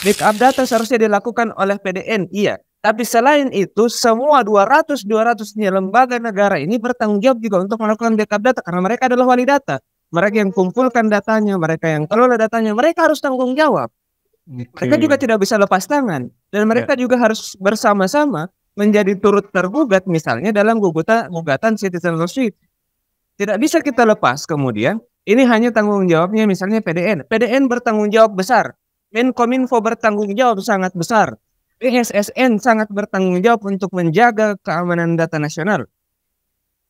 Backup data seharusnya dilakukan oleh PDN, iya. Tapi selain itu, semua 200-200-nya lembaga negara ini bertanggung jawab juga untuk melakukan backup data karena mereka adalah wali data. Mereka yang kumpulkan datanya, mereka yang kelola datanya, mereka harus tanggung jawab. Mereka juga tidak bisa lepas tangan dan mereka juga harus bersama-sama menjadi turut tergugat misalnya dalam gugatan citizenship. Tidak bisa kita lepas kemudian ini hanya tanggung jawabnya misalnya PDN. PDN bertanggung jawab besar. Menkominfo bertanggung jawab sangat besar. BSSN sangat bertanggung jawab untuk menjaga keamanan data nasional.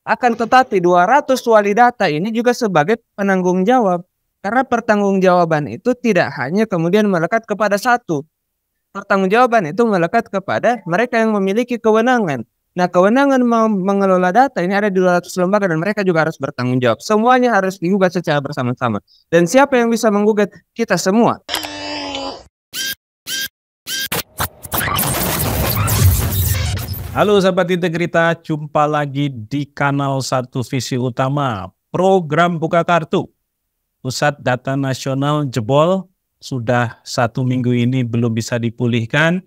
Akan tetapi 200 wali data ini juga sebagai penanggung jawab. Karena pertanggungjawaban itu tidak hanya kemudian melekat kepada satu. Pertanggungjawaban itu melekat kepada mereka yang memiliki kewenangan. Nah, kewenangan mengelola data ini ada di 200 lembaga dan mereka juga harus bertanggung jawab. Semuanya harus digugat secara bersama-sama. Dan siapa yang bisa menggugat? Kita semua. Halo sahabat integritas, jumpa lagi di kanal Satu Visi Utama, program Buka Kartu. Pusat Data Nasional jebol, sudah 1 minggu ini belum bisa dipulihkan.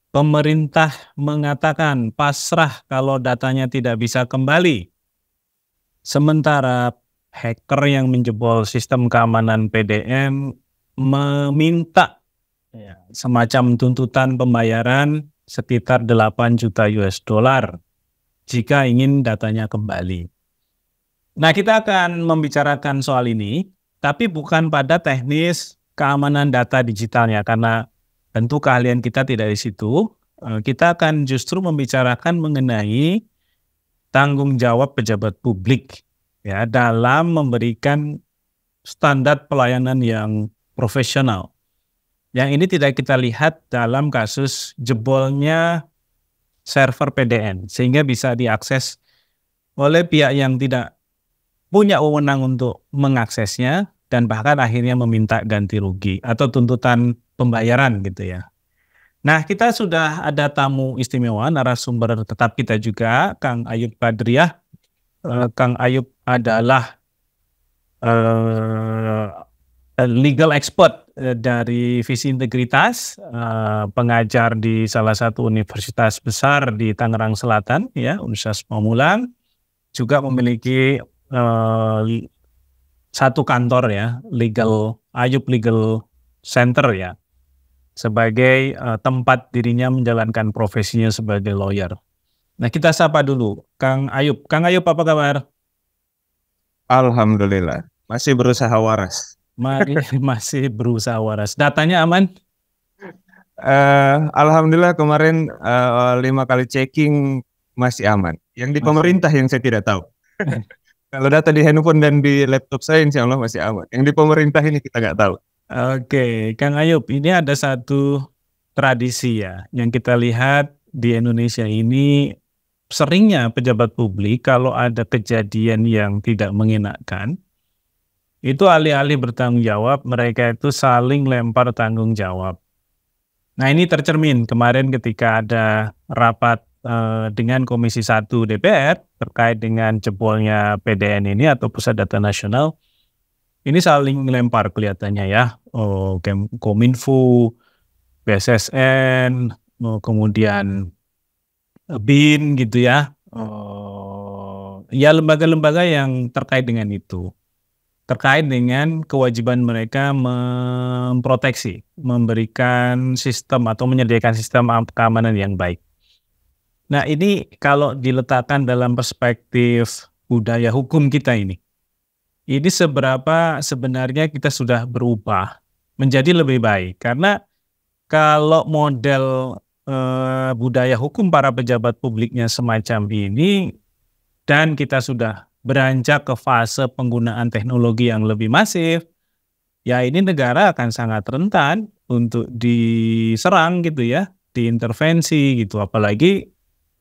Pemerintah mengatakan pasrah kalau datanya tidak bisa kembali. Sementara hacker yang menjebol sistem keamanan PDN meminta semacam tuntutan pembayaran sekitar 8 juta US dollar jika ingin datanya kembali. Nah, kita akan membicarakan soal ini, tapi bukan pada teknis keamanan data digitalnya, karena tentu keahlian kita tidak di situ. Kita akan justru membicarakan mengenai tanggung jawab pejabat publik ya dalam memberikan standar pelayanan yang profesional. Yang ini tidak kita lihat dalam kasus jebolnya server PDN, sehingga bisa diakses oleh pihak yang tidak punya wewenang untuk mengaksesnya dan bahkan akhirnya meminta ganti rugi atau tuntutan pembayaran gitu ya. Nah, kita sudah ada tamu istimewa, narasumber tetap kita juga, Kang Ayub Badriah. Kang Ayub adalah legal expert dari Visi Integritas, pengajar di salah satu universitas besar di Tangerang Selatan, ya, Universitas Pamulang, juga memiliki satu kantor ya, Ayub Legal Center ya, sebagai tempat dirinya menjalankan profesinya sebagai lawyer. Nah, kita sapa dulu Kang Ayub. Kang Ayub, apa kabar? Alhamdulillah, masih berusaha waras. Masih berusaha waras. Datanya aman? Alhamdulillah kemarin 5 kali checking masih aman. Yang di pemerintah yang saya tidak tahu. Kalau data di handphone dan di laptop saya insya Allah masih aman. Yang di pemerintah ini kita nggak tahu. Oke, Kang Ayub, ini ada satu tradisi ya yang kita lihat di Indonesia ini. Seringnya pejabat publik kalau ada kejadian yang tidak mengenakan, itu alih-alih bertanggung jawab, mereka itu saling lempar tanggung jawab. Nah, ini tercermin kemarin ketika ada rapat dengan Komisi 1 DPR terkait dengan jebolnya PDN ini atau Pusat Data Nasional. Ini saling lempar kelihatannya ya, Kominfo, BSSN, kemudian BIN gitu ya, ya lembaga-lembaga yang terkait dengan itu, terkait dengan kewajiban mereka memproteksi, memberikan sistem atau menyediakan sistem keamanan yang baik. Nah, ini kalau diletakkan dalam perspektif budaya hukum kita ini seberapa sebenarnya kita sudah berubah menjadi lebih baik, karena kalau model budaya hukum para pejabat publiknya semacam ini dan kita sudah beranjak ke fase penggunaan teknologi yang lebih masif, ya ini negara akan sangat rentan untuk diserang gitu ya, diintervensi gitu. Apalagi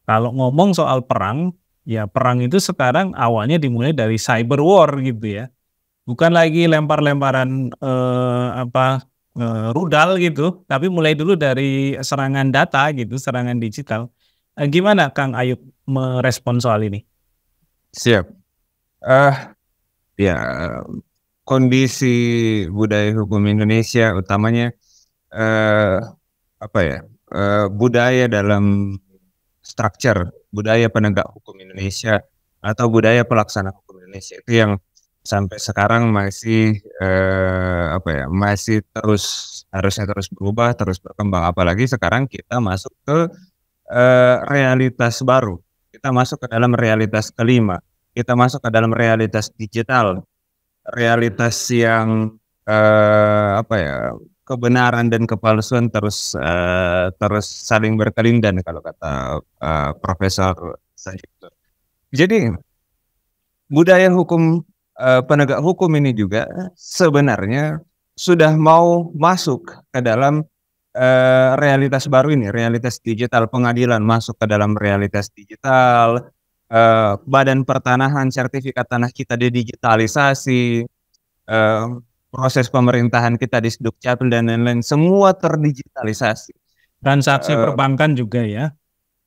kalau ngomong soal perang, ya perang itu sekarang awalnya dimulai dari cyber war gitu ya, bukan lagi lempar-lemparan rudal gitu, tapi mulai dulu dari serangan data gitu, serangan digital. Gimana Kang Ayub merespon soal ini? Siap. Ya, kondisi budaya hukum Indonesia utamanya eh, apa ya, budaya dalam structure budaya penegak hukum Indonesia atau budaya pelaksana hukum Indonesia itu yang sampai sekarang masih apa ya, masih harusnya terus berubah, terus berkembang. Apalagi sekarang kita masuk ke realitas baru. Kita masuk ke dalam realitas kelima. Kita masuk ke dalam realitas digital, realitas yang apa ya, kebenaran dan kepalsuan terus saling berkelindan kalau kata Profesor Sanjito. Jadi budaya hukum penegak hukum ini juga sebenarnya sudah mau masuk ke dalam realitas baru ini, realitas digital. Pengadilan masuk ke dalam realitas digital, badan pertanahan, sertifikat tanah kita didigitalisasi, proses pemerintahan kita di Dukcapil dan lain-lain, semua terdigitalisasi. Transaksi perbankan juga ya.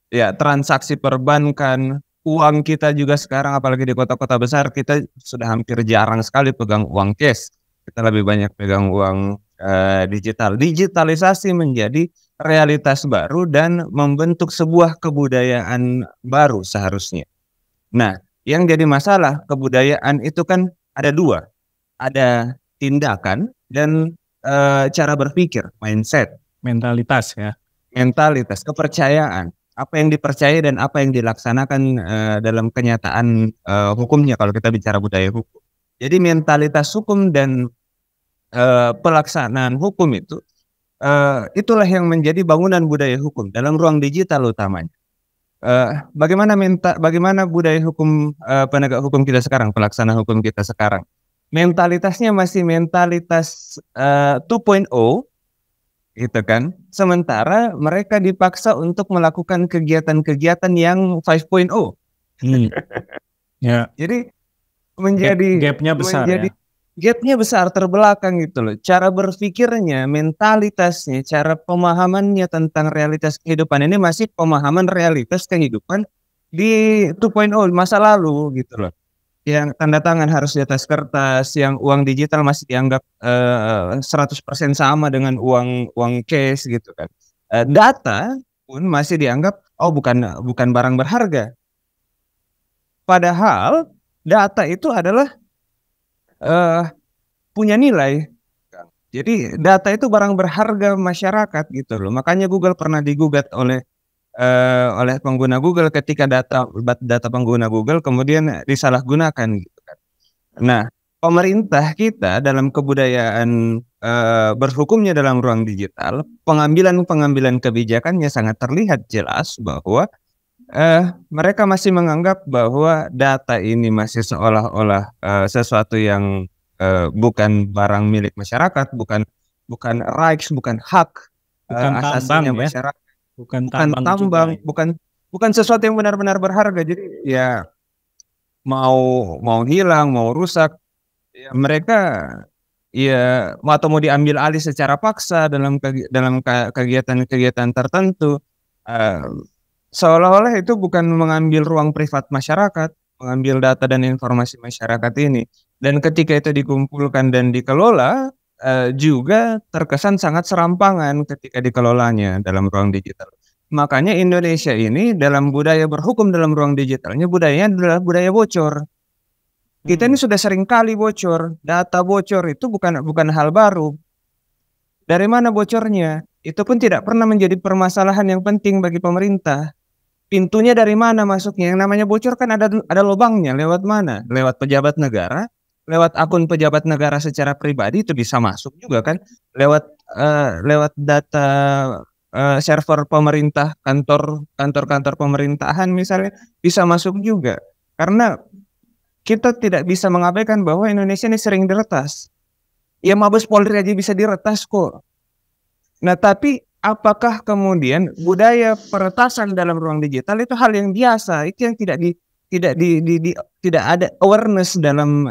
Ya, transaksi perbankan, uang kita juga sekarang apalagi di kota-kota besar kita sudah hampir jarang sekali pegang uang cash. Kita lebih banyak pegang uang digital. Digitalisasi menjadi realitas baru dan membentuk sebuah kebudayaan baru seharusnya. Nah, yang jadi masalah kebudayaan itu kan ada dua. Ada tindakan dan cara berpikir, mindset. Mentalitas ya. Mentalitas, kepercayaan. Apa yang dipercaya dan apa yang dilaksanakan dalam kenyataan hukumnya kalau kita bicara budaya hukum. Jadi mentalitas hukum dan pelaksanaan hukum itu itulah yang menjadi bangunan budaya hukum dalam ruang digital utamanya. Bagaimana budaya hukum penegak hukum kita sekarang, pelaksana hukum kita sekarang? Mentalitasnya masih mentalitas 2.0 gitu kan. Sementara mereka dipaksa untuk melakukan kegiatan-kegiatan yang 5.0. Ya. Jadi menjadi gapnya besar ya. Gapnya besar, terbelakang gitu loh. Cara berpikirnya, mentalitasnya, cara pemahamannya tentang realitas kehidupan ini masih pemahaman realitas kehidupan di 2.0 masa lalu gitu loh. Yang tanda tangan harus di atas kertas, yang uang digital masih dianggap 100% sama dengan uang cash gitu kan. Data pun masih dianggap bukan barang berharga. Padahal data itu adalah punya nilai. Jadi data itu barang berharga masyarakat gitu loh. Makanya Google pernah digugat oleh pengguna Google ketika data pengguna Google kemudian disalahgunakan gitu kan. Nah, pemerintah kita dalam kebudayaan berhukumnya dalam ruang digital, pengambilan kebijakannya sangat terlihat jelas bahwa mereka masih menganggap bahwa data ini masih seolah-olah sesuatu yang bukan barang milik masyarakat, bukan rights, bukan hak asasinya masyarakat, bukan tambang, bukan sesuatu yang benar-benar berharga. Jadi ya mau hilang, mau rusak, ya mereka ya atau mau diambil alih secara paksa dalam kegiatan-kegiatan tertentu. Seolah-olah itu bukan mengambil ruang privat masyarakat, mengambil data dan informasi masyarakat ini. Dan ketika itu dikumpulkan dan dikelola, juga terkesan sangat serampangan ketika dikelolanya dalam ruang digital. Makanya Indonesia ini dalam budaya berhukum dalam ruang digitalnya, budayanya adalah budaya bocor. Kita ini sudah sering kali bocor, data bocor itu bukan hal baru. Dari mana bocornya? Itu pun tidak pernah menjadi permasalahan yang penting bagi pemerintah. Pintunya dari mana masuknya? Yang namanya bocor kan ada lubangnya. Lewat mana? Lewat pejabat negara, lewat akun pejabat negara secara pribadi itu bisa masuk juga kan? Lewat data server pemerintah, kantor-kantor pemerintahan misalnya bisa masuk juga. Karena kita tidak bisa mengabaikan bahwa Indonesia ini sering diretas. Ya Mabes Polri aja bisa diretas kok. Nah, tapi apakah kemudian budaya peretasan dalam ruang digital itu hal yang biasa? Itu yang tidak ada awareness dalam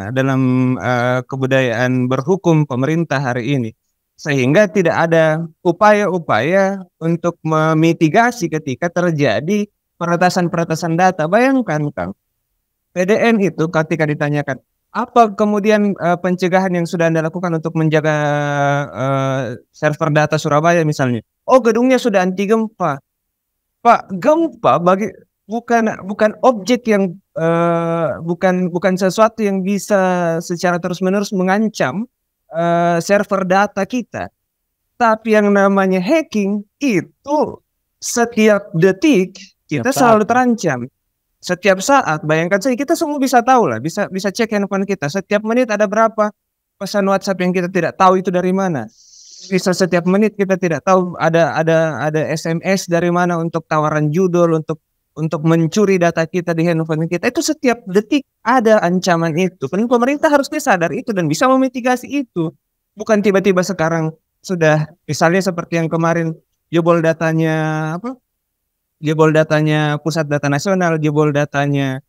kebudayaan berhukum pemerintah hari ini, sehingga tidak ada upaya-upaya untuk memitigasi ketika terjadi peretasan data. Bayangkan Kang, PDN itu ketika ditanyakan apa kemudian pencegahan yang sudah Anda lakukan untuk menjaga server data Surabaya misalnya. Oh, gedungnya sudah anti gempa. Pak, gempa bukan objek yang bukan sesuatu yang bisa secara terus-menerus mengancam server data kita. Tapi yang namanya hacking itu setiap detik kita selalu terancam. Setiap saat, bayangkan saja kita semua bisa tahu lah, bisa cek handphone kita. Setiap menit ada berapa pesan WhatsApp yang kita tidak tahu itu dari mana. Bisa setiap menit kita tidak tahu ada SMS dari mana untuk tawaran judul, untuk mencuri data kita di handphone kita. Itu setiap detik ada ancaman itu. Pemerintah harusnya sadar itu dan bisa memitigasi itu. Bukan tiba-tiba sekarang sudah misalnya seperti yang kemarin jebol datanya jebol datanya Pusat Data Nasional, jebol datanya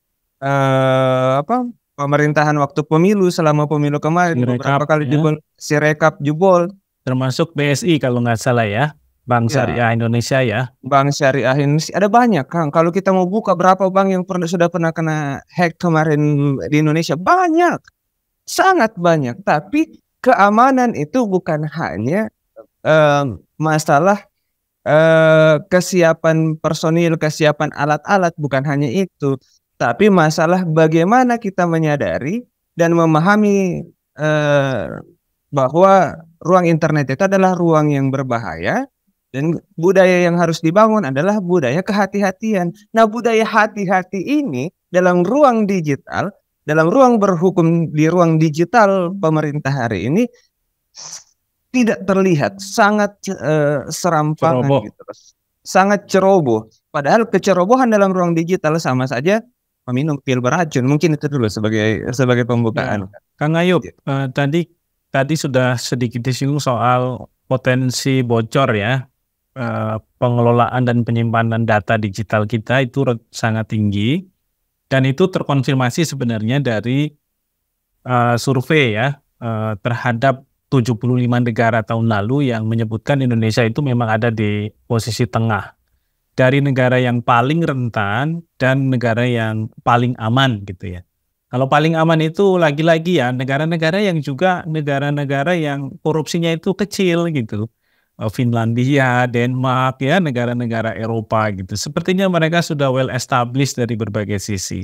pemerintahan waktu pemilu selama pemilu kemarin beberapa kali jebol, Sirekap jebol, termasuk BSI kalau nggak salah ya, Bank Syariah Indonesia ya. Bank Syariah Indonesia ada banyak, Kang. Kalau kita mau buka berapa bank yang sudah pernah kena hack kemarin di Indonesia, banyak, sangat banyak. Tapi keamanan itu bukan hanya masalah kesiapan personil, kesiapan alat-alat, bukan hanya itu, tapi masalah bagaimana kita menyadari dan memahami bahwa ruang internet itu adalah ruang yang berbahaya dan budaya yang harus dibangun adalah budaya kehati-hatian. Nah, budaya hati-hati ini dalam ruang digital, dalam ruang berhukum di ruang digital pemerintah hari ini tidak terlihat, sangat serampangan gitu, sangat ceroboh. Padahal kecerobohan dalam ruang digital sama saja meminum pil beracun. Mungkin itu dulu sebagai pembukaan. Ya. Kang Ayub, tadi sudah sedikit disinggung soal potensi bocor ya, pengelolaan dan penyimpanan data digital kita itu sangat tinggi dan itu terkonfirmasi sebenarnya dari survei ya terhadap 75 negara tahun lalu yang menyebutkan Indonesia itu memang ada di posisi tengah dari negara yang paling rentan dan negara yang paling aman gitu ya. Kalau paling aman itu lagi-lagi ya negara-negara yang juga negara-negara yang korupsinya itu kecil gitu. Finlandia, Denmark ya, negara-negara Eropa gitu. Sepertinya mereka sudah well established dari berbagai sisi.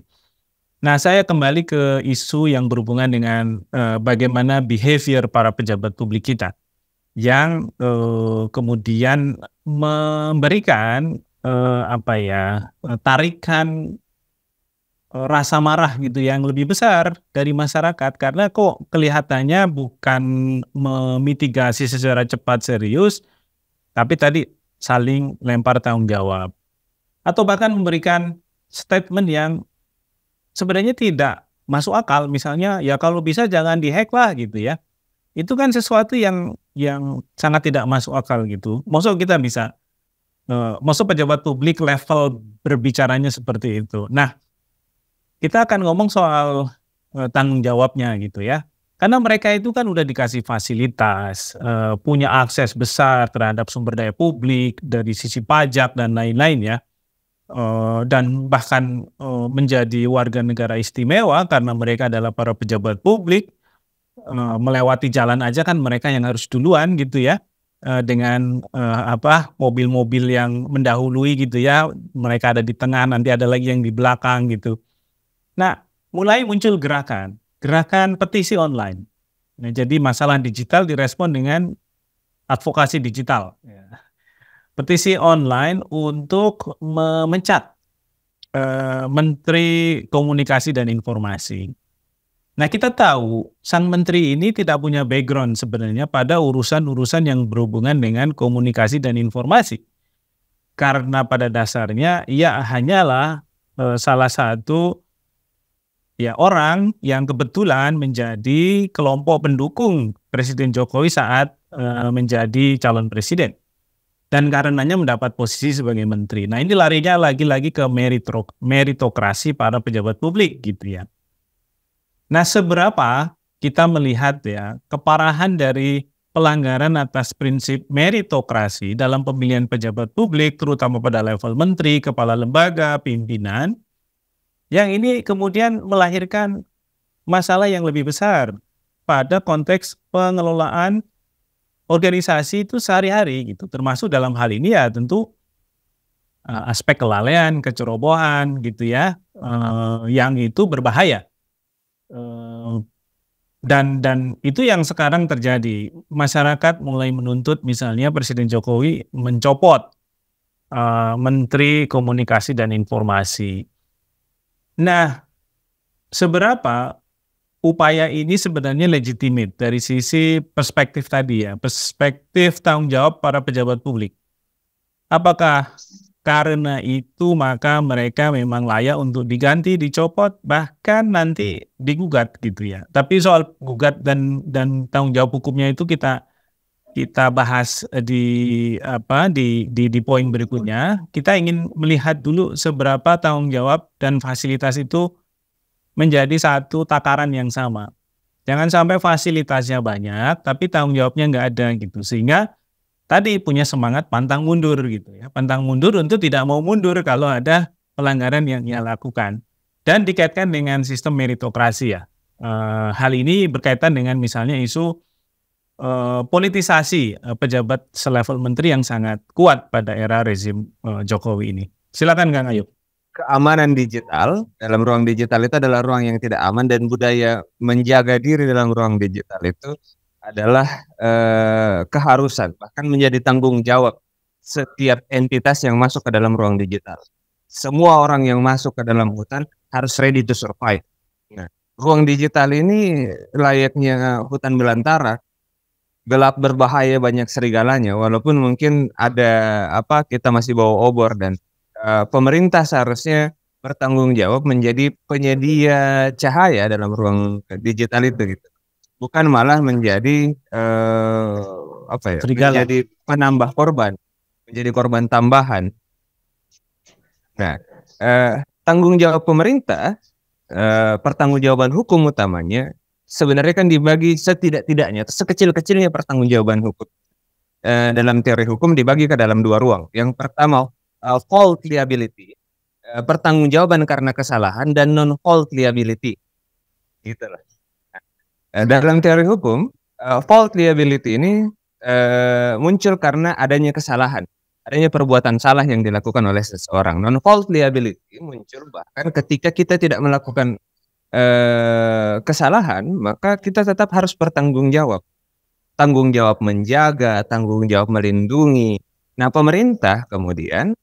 Nah, saya kembali ke isu yang berhubungan dengan bagaimana behavior para pejabat publik kita yang kemudian memberikan tarikan rasa marah gitu yang lebih besar dari masyarakat karena kok kelihatannya bukan memitigasi secara cepat serius, tapi tadi saling lempar tanggung jawab atau bahkan memberikan statement yang sebenarnya tidak masuk akal, misalnya ya kalau bisa jangan dihack lah gitu ya. Itu kan sesuatu yang sangat tidak masuk akal gitu. Maksud kita bisa, maksud pejabat publik level berbicaranya seperti itu. Nah, kita akan ngomong soal tanggung jawabnya gitu ya. Karena mereka itu kan udah dikasih fasilitas, punya akses besar terhadap sumber daya publik dari sisi pajak dan lain-lain ya. Dan bahkan menjadi warga negara istimewa karena mereka adalah para pejabat publik, melewati jalan aja kan mereka yang harus duluan gitu ya, dengan mobil-mobil yang mendahului gitu ya, mereka ada di tengah, nanti ada lagi yang di belakang gitu. Nah, mulai muncul gerakan petisi online. Nah, jadi masalah digital direspon dengan advokasi digital. Petisi online untuk memecat Menteri Komunikasi dan Informasi. Nah, kita tahu sang menteri ini tidak punya background sebenarnya pada urusan-urusan yang berhubungan dengan komunikasi dan informasi. Karena pada dasarnya ia hanyalah salah satu orang yang kebetulan menjadi kelompok pendukung Presiden Jokowi saat menjadi calon presiden. Dan karenanya mendapat posisi sebagai menteri. Nah, ini larinya lagi-lagi ke meritokrasi para pejabat publik gitu ya. Nah, seberapa kita melihat ya keparahan dari pelanggaran atas prinsip meritokrasi dalam pemilihan pejabat publik, terutama pada level menteri, kepala lembaga, pimpinan, yang ini kemudian melahirkan masalah yang lebih besar pada konteks pengelolaan organisasi itu sehari-hari gitu. Termasuk dalam hal ini ya tentu aspek kelalaian, kecerobohan gitu ya, yang itu berbahaya. Dan itu yang sekarang terjadi. Masyarakat mulai menuntut misalnya Presiden Jokowi mencopot Menteri Komunikasi dan Informasi. Nah, seberapa upaya ini sebenarnya legitimate dari sisi perspektif tadi ya, perspektif tanggung jawab para pejabat publik. Apakah karena itu maka mereka memang layak untuk diganti, dicopot, bahkan nanti digugat gitu ya. Tapi soal gugat dan tanggung jawab hukumnya itu kita bahas di poin berikutnya. Kita ingin melihat dulu seberapa tanggung jawab dan fasilitas itu menjadi satu takaran yang sama. Jangan sampai fasilitasnya banyak, tapi tanggung jawabnya nggak ada gitu. Sehingga tadi punya semangat pantang mundur gitu ya. Pantang mundur untuk tidak mau mundur kalau ada pelanggaran yang ia lakukan. Dan dikaitkan dengan sistem meritokrasi ya. Hal ini berkaitan dengan misalnya isu politisasi pejabat selevel menteri yang sangat kuat pada era rezim Jokowi ini. Silakan Kang Ayub. Keamanan digital dalam ruang digital itu adalah ruang yang tidak aman, dan budaya menjaga diri dalam ruang digital itu adalah keharusan, bahkan menjadi tanggung jawab setiap entitas yang masuk ke dalam ruang digital. Semua orang yang masuk ke dalam hutan harus ready to survive. Nah, ruang digital ini layaknya hutan belantara, gelap, berbahaya, banyak serigalanya. Walaupun mungkin ada kita masih bawa obor, dan pemerintah seharusnya bertanggung jawab menjadi penyedia cahaya dalam ruang digital itu gitu. Bukan malah menjadi menjadi penambah korban, menjadi korban tambahan. Nah, tanggung jawab pemerintah, pertanggungjawaban hukum utamanya sebenarnya kan dibagi setidak-tidaknya, sekecil-kecilnya pertanggungjawaban hukum dalam teori hukum dibagi ke dalam dua ruang. Yang pertama fault liability, pertanggungjawaban karena kesalahan, dan non fault liability. Gitulah. Dalam teori hukum, fault liability ini muncul karena adanya kesalahan, adanya perbuatan salah yang dilakukan oleh seseorang. Non fault liability muncul bahkan ketika kita tidak melakukan kesalahan, maka kita tetap harus bertanggung jawab. Tanggung jawab menjaga, tanggung jawab melindungi. Nah, pemerintah kemudian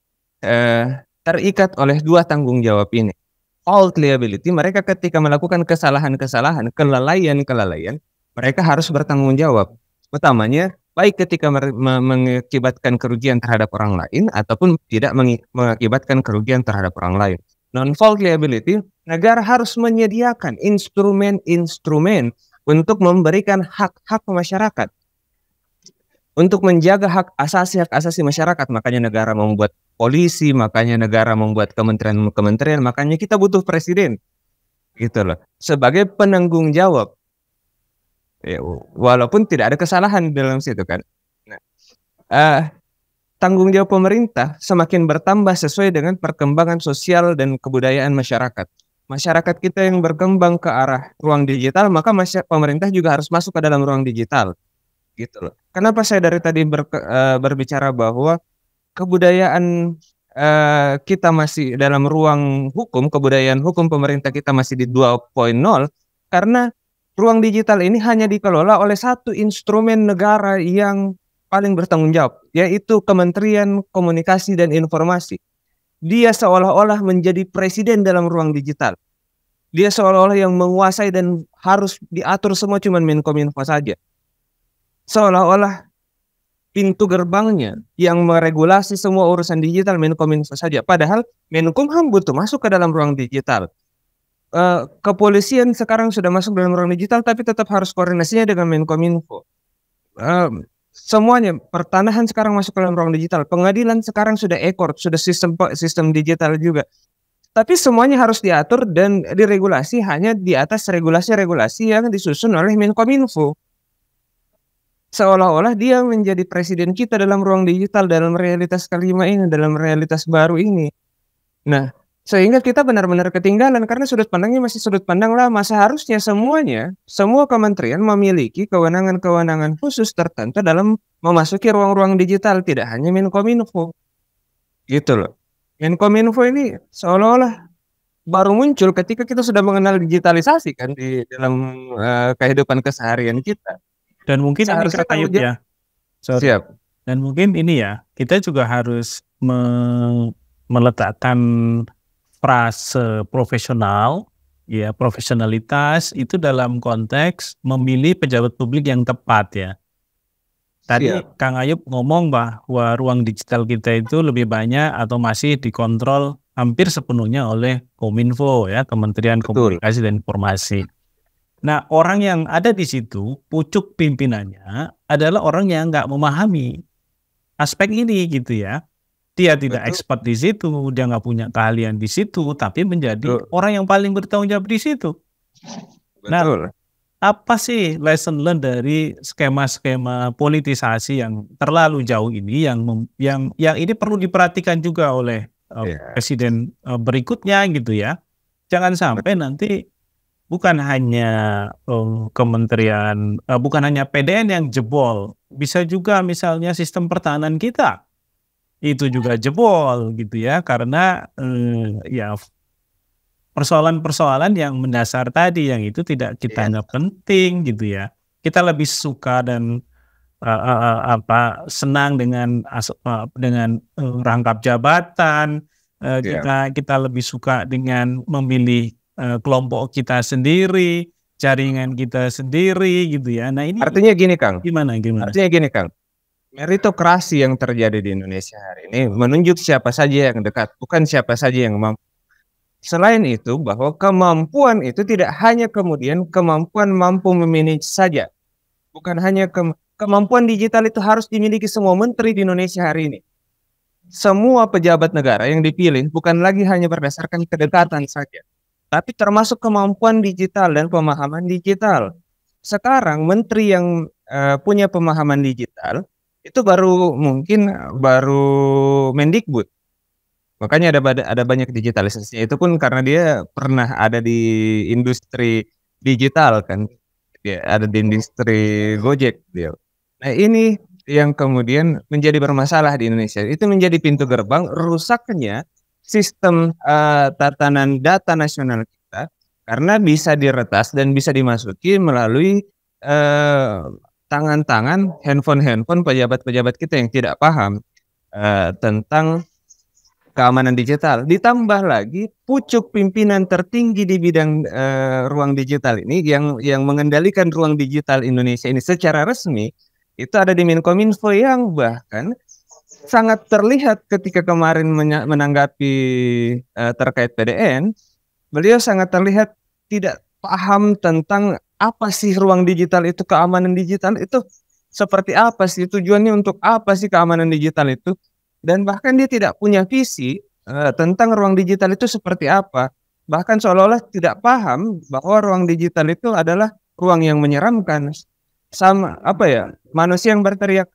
terikat oleh dua tanggung jawab ini. Fault liability, mereka ketika melakukan kesalahan-kesalahan, kelalaian-kelalaian, mereka harus bertanggung jawab. Utamanya, baik ketika mengakibatkan kerugian terhadap orang lain, ataupun tidak mengakibatkan kerugian terhadap orang lain. Non-fault liability, negara harus menyediakan instrumen-instrumen untuk memberikan hak-hak masyarakat, untuk menjaga hak asasi masyarakat. Makanya negara membuat polisi, makanya negara membuat kementerian-kementerian, makanya kita butuh presiden, gitu loh, sebagai penanggung jawab. Ya, walaupun tidak ada kesalahan di dalam situ kan. Nah, tanggung jawab pemerintah semakin bertambah sesuai dengan perkembangan sosial dan kebudayaan masyarakat. Masyarakat kita yang berkembang ke arah ruang digital, maka pemerintah juga harus masuk ke dalam ruang digital, gitu loh. Kenapa saya dari tadi berbicara bahwa kebudayaan kita masih dalam ruang hukum, kebudayaan hukum pemerintah kita masih di 2.0, karena ruang digital ini hanya dikelola oleh satu instrumen negara yang paling bertanggung jawab, yaitu Kementerian Komunikasi dan Informasi. Dia seolah-olah menjadi presiden dalam ruang digital. Dia seolah-olah yang menguasai dan harus diatur semua cuman Menkominfo saja. Seolah-olah pintu gerbangnya yang meregulasi semua urusan digital Menkominfo saja. Padahal Menkumham butuh masuk ke dalam ruang digital. Kepolisian sekarang sudah masuk dalam ruang digital, tapi tetap harus koordinasinya dengan Menkominfo. Semuanya, pertanahan sekarang masuk ke dalam ruang digital. Pengadilan sekarang sudah e-court, sudah sistem digital juga. Tapi semuanya harus diatur dan diregulasi hanya di atas regulasi-regulasi yang disusun oleh Menkominfo. Seolah-olah dia menjadi presiden kita dalam ruang digital, dalam realitas kelima ini, dalam realitas baru ini. Nah, sehingga kita benar-benar ketinggalan karena sudut pandangnya masih sudut pandang lama. Seharusnya semua kementerian memiliki kewenangan-kewenangan khusus tertentu dalam memasuki ruang-ruang digital, tidak hanya Menkominfo. Gitu loh. Menkominfo ini seolah-olah baru muncul ketika kita sudah mengenal digitalisasi kan di dalam kehidupan keseharian kita. Dan mungkin ini Seharusnya Kak Ayub ya. Sorry. Siap. Dan mungkin ini ya, kita juga harus meletakkan frase profesional, ya profesionalitas itu dalam konteks memilih pejabat publik yang tepat ya. Tadi Kang Ayub ngomong bahwa ruang digital kita itu lebih banyak atau masih dikontrol hampir sepenuhnya oleh Kominfo ya, Kementerian Komunikasi dan Informasi. Nah, orang yang ada di situ, pucuk pimpinannya adalah orang yang nggak memahami aspek ini gitu ya. Dia tidak expert di situ, dia nggak punya keahlian di situ, tapi menjadi orang yang paling bertanggung jawab di situ. Nah, apa sih lesson learned dari skema-skema politisasi yang terlalu jauh ini, yang ini perlu diperhatikan juga oleh presiden berikutnya gitu ya. Jangan sampai nanti bukan hanya kementerian, bukan hanya PDN yang jebol, bisa juga misalnya sistem pertahanan kita itu juga jebol gitu ya, karena ya persoalan-persoalan yang mendasar tadi yang itu tidak kita anggap penting gitu ya. Kita lebih suka dan senang dengan rangkap jabatan, kita lebih suka dengan memilih kelompok kita sendiri, jaringan kita sendiri gitu ya. Nah ini artinya gini Kang. Gimana? Artinya gini Kang. Meritokrasi yang terjadi di Indonesia hari ini menunjuk siapa saja yang dekat, bukan siapa saja yang mampu. Selain itu, bahwa kemampuan itu tidak hanya kemudian kemampuan mampu memanage saja. Bukan hanya kemampuan digital itu harus dimiliki semua menteri di Indonesia hari ini. Semua pejabat negara yang dipilih bukan lagi hanya berdasarkan kedekatan saja, tapi termasuk kemampuan digital dan pemahaman digital. Sekarang menteri yang punya pemahaman digital itu baru Mendikbud. Makanya ada banyak digitalisasinya, itu pun karena dia pernah ada di industri digital kan. Dia ada di industri Gojek dia. Nah, ini yang kemudian menjadi bermasalah di Indonesia. Itu menjadi pintu gerbang rusaknya sistem tatanan data nasional kita, karena bisa diretas dan bisa dimasuki melalui tangan-tangan handphone pejabat-pejabat kita yang tidak paham tentang keamanan digital. Ditambah lagi pucuk pimpinan tertinggi di bidang ruang digital ini yang mengendalikan ruang digital Indonesia ini secara resmi itu ada di Menkominfo, yang bahkan sangat terlihat ketika kemarin menanggapi terkait PDN, beliau sangat terlihat tidak paham tentang apa sih ruang digital itu, keamanan digital itu seperti apa sih, tujuannya untuk apa sih keamanan digital itu. Dan bahkan dia tidak punya visi tentang ruang digital itu seperti apa. Bahkan seolah-olah tidak paham bahwa ruang digital itu adalah ruang yang menyeramkan. Sama manusia yang berteriak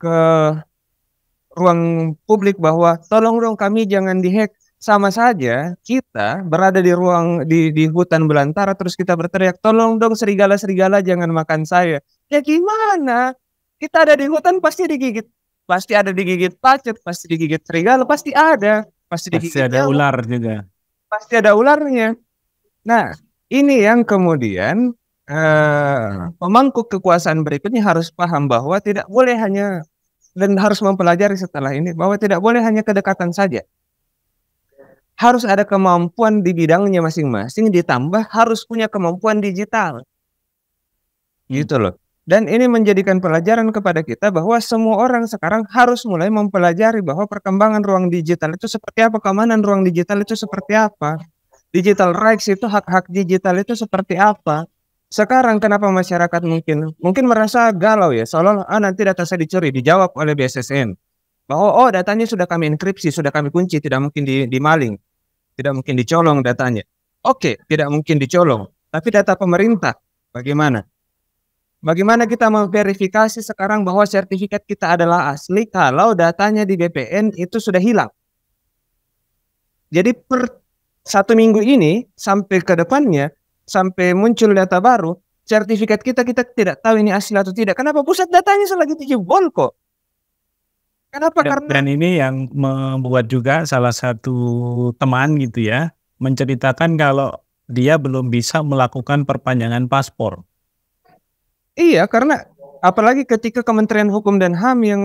ke ruang publik bahwa tolong dong kami jangan dihack. Sama saja kita berada di di hutan belantara terus kita berteriak tolong dong serigala-serigala jangan makan saya. Ya gimana? Kita ada di hutan pasti digigit. Pasti ada digigit pacet, pasti digigit serigala, pasti ada digigit ada ular juga. Pasti ada ularnya. Nah, ini yang kemudian pemangku kekuasaan berikutnya harus paham bahwa tidak boleh hanya, dan harus mempelajari setelah ini, bahwa tidak boleh hanya kedekatan saja. Harus ada kemampuan di bidangnya masing-masing, ditambah harus punya kemampuan digital. Gitu loh. Dan ini menjadikan pelajaran kepada kita bahwa semua orang sekarang harus mulai mempelajari bahwa perkembangan ruang digital itu seperti apa, keamanan ruang digital itu seperti apa, digital rights itu, hak-hak digital itu seperti apa. Sekarang kenapa masyarakat mungkin merasa galau ya, seolah nanti data saya dicuri, dijawab oleh BSSN bahwa datanya sudah kami enkripsi, sudah kami kunci, tidak mungkin dimaling, tidak mungkin dicolong datanya. Oke, tidak mungkin dicolong, tapi data pemerintah bagaimana? Bagaimana kita memverifikasi sekarang bahwa sertifikat kita adalah asli kalau datanya di BPN itu sudah hilang? Jadi per 1 minggu ini sampai ke depannya, sampai muncul data baru, sertifikat kita tidak tahu ini asli atau tidak. Kenapa pusat datanya selagi dijebol kok? Kenapa? Karena Dan ini yang membuat juga salah satu teman gitu ya, menceritakan kalau dia belum bisa melakukan perpanjangan paspor. iya, karena apalagi ketika Kementerian Hukum dan HAM yang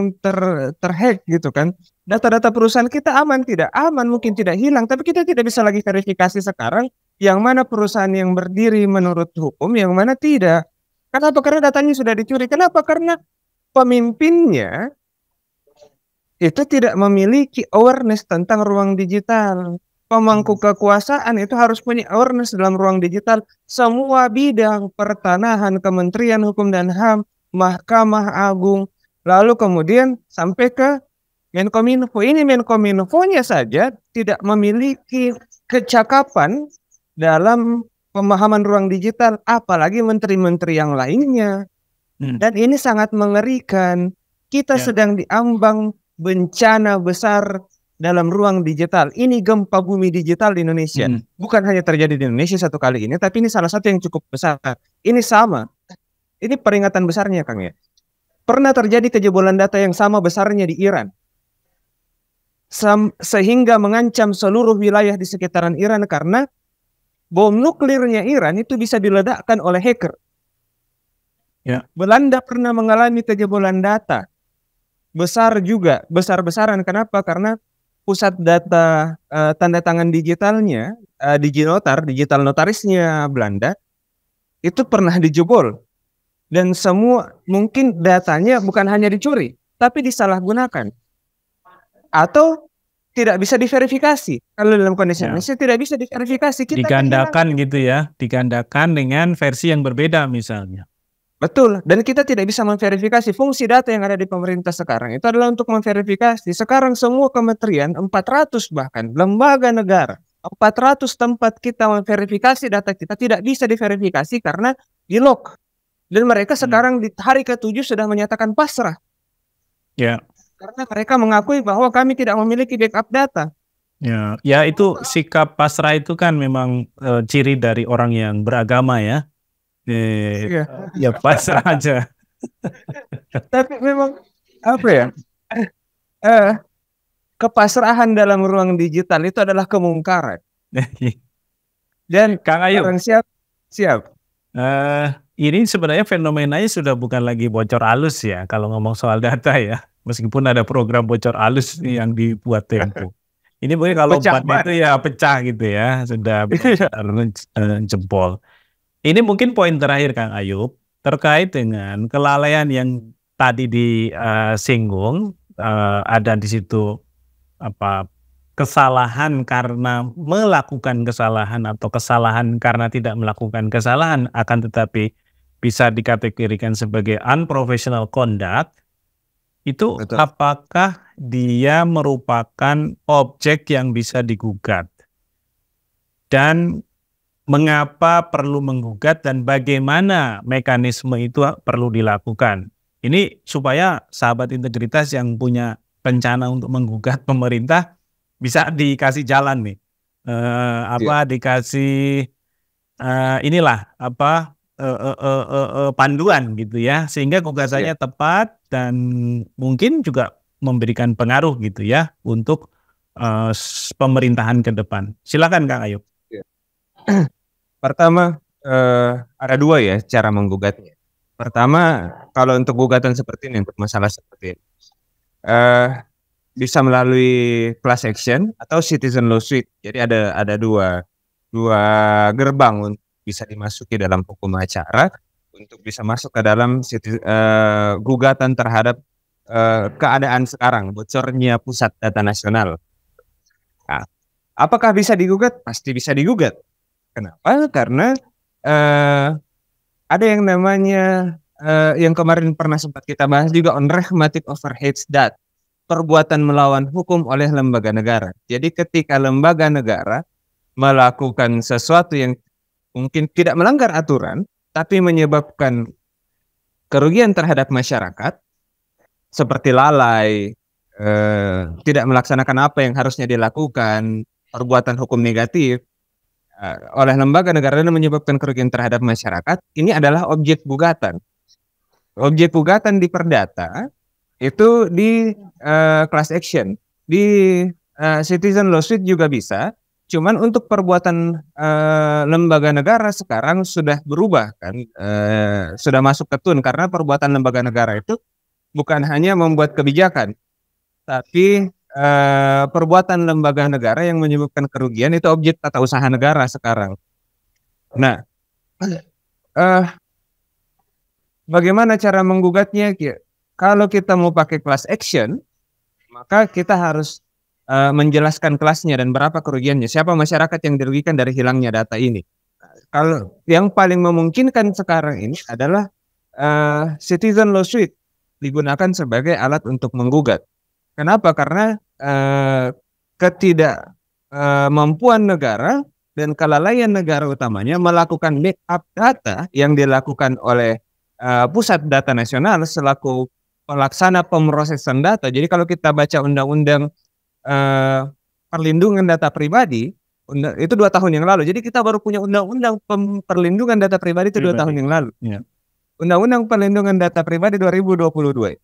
terhack gitu kan. Data-data perusahaan kita aman tidak? Aman, mungkin tidak hilang, tapi kita tidak bisa lagi verifikasi sekarang yang mana perusahaan yang berdiri menurut hukum, yang mana tidak. Kenapa? Karena datanya sudah dicuri. Kenapa? Karena pemimpinnya itu tidak memiliki awareness tentang ruang digital. Pemangku kekuasaan itu harus punya awareness dalam ruang digital. Semua bidang pertanahan, Kementerian Hukum dan HAM, Mahkamah Agung, lalu kemudian sampai ke Menkominfo. Ini Menkominfo-nya saja tidak memiliki kecakapan dalam pemahaman ruang digital, apalagi menteri-menteri yang lainnya. Dan ini sangat mengerikan. Kita sedang diambang bencana besar dalam ruang digital. Ini gempa bumi digital di Indonesia. Bukan hanya terjadi di Indonesia satu kali ini, tapi ini salah satu yang cukup besar. Ini sama. Ini peringatan besarnya, Kang ya. Pernah terjadi kejebolan data yang sama besarnya di Iran. Sehingga mengancam seluruh wilayah di sekitaran Iran karena bom nuklirnya Iran itu bisa diledakkan oleh hacker. Ya. Belanda pernah mengalami kejebolan data. Besar juga, besar-besaran. Kenapa? Karena pusat data tanda tangan digitalnya, digital notarisnya Belanda, itu pernah dijebol. Dan semua mungkin datanya bukan hanya dicuri, tapi disalahgunakan. Atau tidak bisa diverifikasi. Kalau dalam kondisi Indonesia tidak bisa diverifikasi. Kita digandakan gitu ya, digandakan dengan versi yang berbeda misalnya. Betul, dan kita tidak bisa memverifikasi. Fungsi data yang ada di pemerintah sekarang itu adalah untuk memverifikasi. Sekarang semua kementerian, 400 bahkan, lembaga negara, 400 tempat kita memverifikasi data kita tidak bisa diverifikasi karena di-lock. Dan mereka sekarang di hari ke-7 sudah menyatakan pasrah. Ya. Karena mereka mengakui bahwa kami tidak memiliki backup data. Ya itu sikap pasrah itu kan memang ciri dari orang yang beragama ya. Ya pasrah aja. Tapi memang apa ya? Kepasrahan dalam ruang digital itu adalah kemungkaran. Dan Kang Ayub, siap. Ini sebenarnya fenomenanya sudah bukan lagi bocor halus ya kalau ngomong soal data ya. Meskipun ada program bocor halus yang dibuat Tempo. Ini mungkin kalau ban itu ya pecah gitu ya, sudah jempol. Ini mungkin poin terakhir Kang Ayub terkait dengan kelalaian yang tadi disinggung, ada di situ kesalahan karena melakukan kesalahan atau kesalahan karena tidak melakukan kesalahan, akan tetapi bisa dikategorikan sebagai unprofessional conduct. Itu betul. Apakah dia merupakan objek yang bisa digugat? Dan mengapa perlu menggugat dan bagaimana mekanisme itu perlu dilakukan? Ini supaya sahabat integritas yang punya rencana untuk menggugat pemerintah bisa dikasih jalan nih. Dikasih panduan gitu ya, sehingga gugatannya tepat dan mungkin juga memberikan pengaruh gitu ya untuk pemerintahan ke depan. Silakan Kang Ayub. Pertama, ada dua ya cara menggugatnya. Pertama, kalau untuk gugatan seperti ini, untuk masalah seperti ini, bisa melalui class action atau citizen lawsuit. Jadi ada dua gerbang untuk bisa dimasuki dalam hukum acara untuk bisa masuk ke dalam gugatan terhadap keadaan sekarang, bocornya pusat data nasional. Nah, apakah bisa digugat? Pasti bisa digugat. Kenapa? Karena ada yang namanya yang kemarin pernah sempat kita bahas juga, unrehmatic overheads dat, perbuatan melawan hukum oleh lembaga negara. Jadi ketika lembaga negara melakukan sesuatu yang mungkin tidak melanggar aturan, tapi menyebabkan kerugian terhadap masyarakat, seperti lalai, tidak melaksanakan apa yang harusnya dilakukan, perbuatan hukum negatif, oleh lembaga negara dan menyebabkan kerugian terhadap masyarakat, ini adalah objek gugatan. Objek gugatan di perdata itu di class action, di citizen lawsuit juga bisa. Cuman untuk perbuatan lembaga negara sekarang sudah berubah kan, sudah masuk ke tun, karena perbuatan lembaga negara itu bukan hanya membuat kebijakan, tapi perbuatan lembaga negara yang menyebabkan kerugian itu objek tata usaha negara sekarang. Nah, bagaimana cara menggugatnya? Kalau kita mau pakai class action, maka kita harus menjelaskan kelasnya dan berapa kerugiannya. Siapa masyarakat yang dirugikan dari hilangnya data ini. Kalau yang paling memungkinkan sekarang ini adalah citizen lawsuit digunakan sebagai alat untuk menggugat. Kenapa? Karena ketidakmampuan negara dan kelalaian negara utamanya melakukan backup data yang dilakukan oleh Pusat Data Nasional selaku pelaksana pemrosesan data. Jadi kalau kita baca undang-undang perlindungan data pribadi itu 2 tahun yang lalu. Jadi kita baru punya undang-undang perlindungan data pribadi itu 2 tahun yang lalu. Ya. Undang-undang perlindungan data pribadi 2022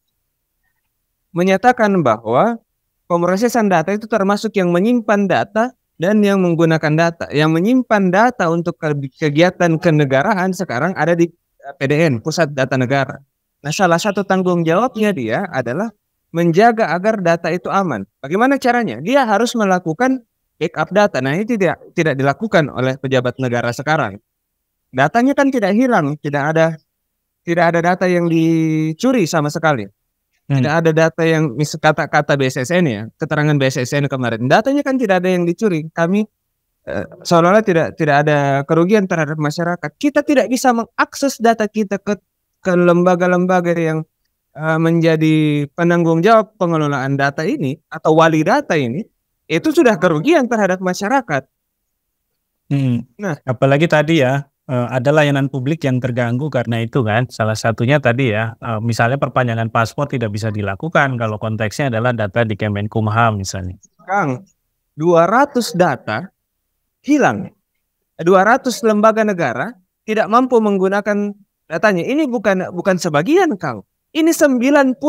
menyatakan bahwa pemrosesan data itu termasuk yang menyimpan data dan yang menggunakan data. Yang menyimpan data untuk kegiatan kenegaraan sekarang ada di PDN, Pusat Data Negara. Nah, salah satu tanggung jawabnya dia adalah menjaga agar data itu aman. Bagaimana caranya? Dia harus melakukan backup data. Nah, ini tidak dilakukan oleh pejabat negara sekarang. Datanya kan tidak hilang, tidak ada data yang dicuri sama sekali. Tidak ada data yang kata BSSN ya, keterangan BSSN kemarin. Datanya kan tidak ada yang dicuri. Kami seolah-olah tidak ada kerugian terhadap masyarakat. Kita tidak bisa mengakses data kita ke lembaga-lembaga yang menjadi penanggung jawab pengelolaan data ini atau wali data ini, itu sudah kerugian terhadap masyarakat. Nah, apalagi tadi ya, ada layanan publik yang terganggu karena itu kan. Salah satunya tadi ya, misalnya perpanjangan paspor tidak bisa dilakukan kalau konteksnya adalah data di Kemenkumham misalnya. Kang, 200 data hilang. 200 lembaga negara tidak mampu menggunakan datanya. Ini bukan sebagian, Kang. Ini 99,9%.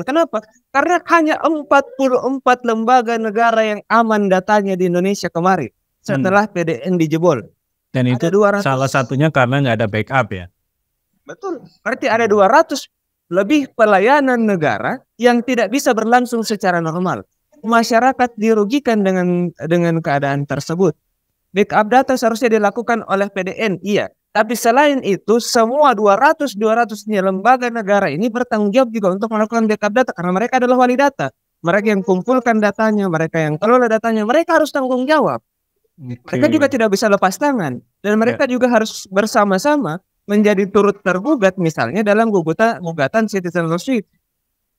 Kenapa? Karena hanya 44 lembaga negara yang aman datanya di Indonesia kemarin setelah PDN dijebol. Dan itu salah satunya karena nggak ada backup ya. Betul. Berarti ada 200 lebih pelayanan negara yang tidak bisa berlangsung secara normal. Masyarakat dirugikan dengan keadaan tersebut. Backup data seharusnya dilakukan oleh PDN, iya. Tapi selain itu, semua 200-nya lembaga negara ini bertanggung jawab juga untuk melakukan backup data karena mereka adalah wali data. Mereka yang kumpulkan datanya, mereka yang kelola datanya, mereka harus tanggung jawab. Mereka juga tidak bisa lepas tangan dan mereka juga harus bersama-sama menjadi turut tergugat misalnya dalam gugatan citizen lawsuit.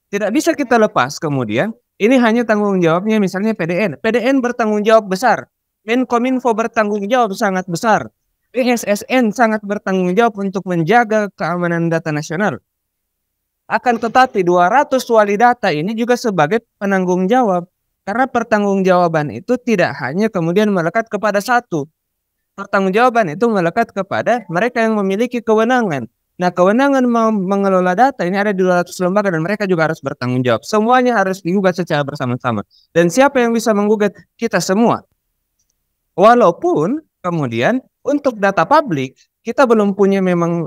Tidak bisa kita lepas kemudian ini hanya tanggung jawabnya misalnya PDN. PDN bertanggung jawab besar. Menkominfo bertanggung jawab sangat besar. BSSN sangat bertanggung jawab untuk menjaga keamanan data nasional. Akan tetapi 200 wali data ini juga sebagai penanggung jawab. Karena pertanggungjawaban itu tidak hanya kemudian melekat kepada satu. Pertanggungjawaban itu melekat kepada mereka yang memiliki kewenangan. Nah, kewenangan mengelola data ini ada di 200 lembaga dan mereka juga harus bertanggung jawab. Semuanya harus digugat secara bersama-sama. Dan siapa yang bisa menggugat? Kita semua. Walaupun kemudian untuk data publik kita belum punya memang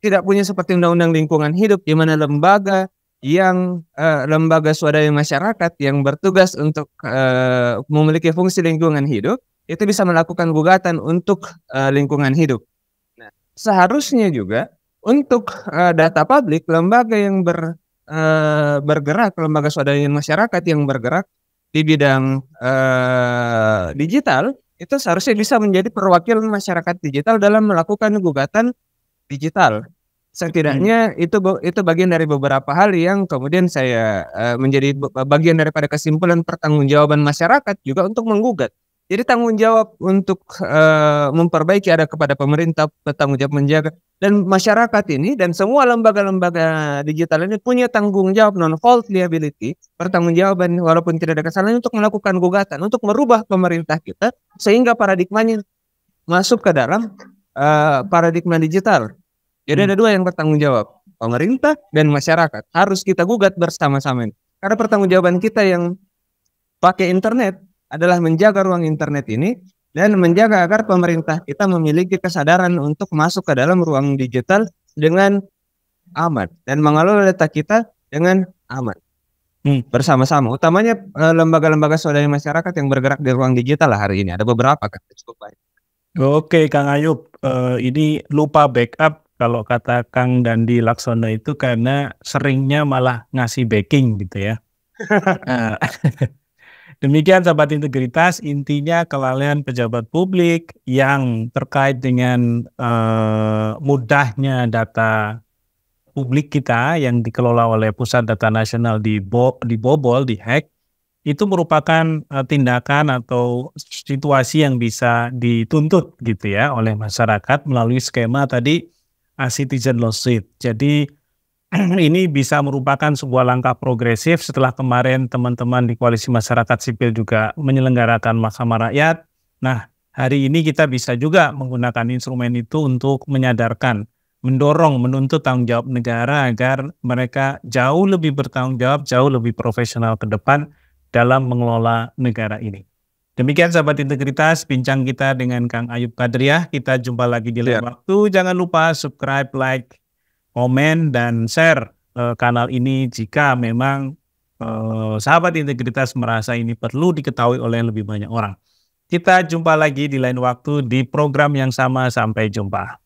tidak punya seperti undang-undang lingkungan hidup di mana lembaga swadaya masyarakat yang bertugas untuk memiliki fungsi lingkungan hidup itu bisa melakukan gugatan untuk lingkungan hidup. Nah, seharusnya juga untuk data publik lembaga yang bergerak, lembaga swadaya masyarakat yang bergerak di bidang digital itu seharusnya bisa menjadi perwakilan masyarakat digital dalam melakukan gugatan digital. Setidaknya itu bagian dari beberapa hal yang kemudian saya menjadi bagian daripada kesimpulan pertanggungjawaban masyarakat juga untuk menggugat. Jadi tanggung jawab untuk memperbaiki ada kepada pemerintah, bertanggung jawab menjaga, dan masyarakat ini dan semua lembaga-lembaga digital ini punya tanggung jawab non-fault liability, pertanggungjawaban walaupun tidak ada kesalahan untuk melakukan gugatan, untuk merubah pemerintah kita sehingga paradigmanya masuk ke dalam paradigma digital. Jadi ada dua yang bertanggung jawab, pemerintah dan masyarakat. Harus kita gugat bersama-sama. Karena pertanggungjawaban kita yang pakai internet adalah menjaga ruang internet ini dan menjaga agar pemerintah kita memiliki kesadaran untuk masuk ke dalam ruang digital dengan aman dan mengelola data kita dengan aman bersama-sama. Utamanya lembaga-lembaga swadaya masyarakat yang bergerak di ruang digital lah hari ini. Ada beberapa kan, cukup banyak. Oke, Kang Ayub, ini lupa backup kalau kata Kang Dandi Laksono itu karena seringnya malah ngasih backing gitu ya. Nah, demikian sahabat integritas, intinya kelalaian pejabat publik yang terkait dengan mudahnya data publik kita yang dikelola oleh Pusat Data Nasional dibobol, dihack, itu merupakan tindakan atau situasi yang bisa dituntut gitu ya oleh masyarakat melalui skema tadi citizen lawsuit. Jadi ini bisa merupakan sebuah langkah progresif setelah kemarin teman-teman di Koalisi Masyarakat Sipil juga menyelenggarakan Mahkamah Rakyat. Nah, hari ini kita bisa juga menggunakan instrumen itu untuk menyadarkan, mendorong, menuntut tanggung jawab negara agar mereka jauh lebih bertanggung jawab, jauh lebih profesional ke depan dalam mengelola negara ini. Demikian sahabat integritas, bincang kita dengan Kang Ayub Kadriah. Kita jumpa lagi di lain waktu. Jangan lupa subscribe, like, komen, dan share kanal ini jika memang sahabat integritas merasa ini perlu diketahui oleh lebih banyak orang. Kita jumpa lagi di lain waktu di program yang sama. Sampai jumpa.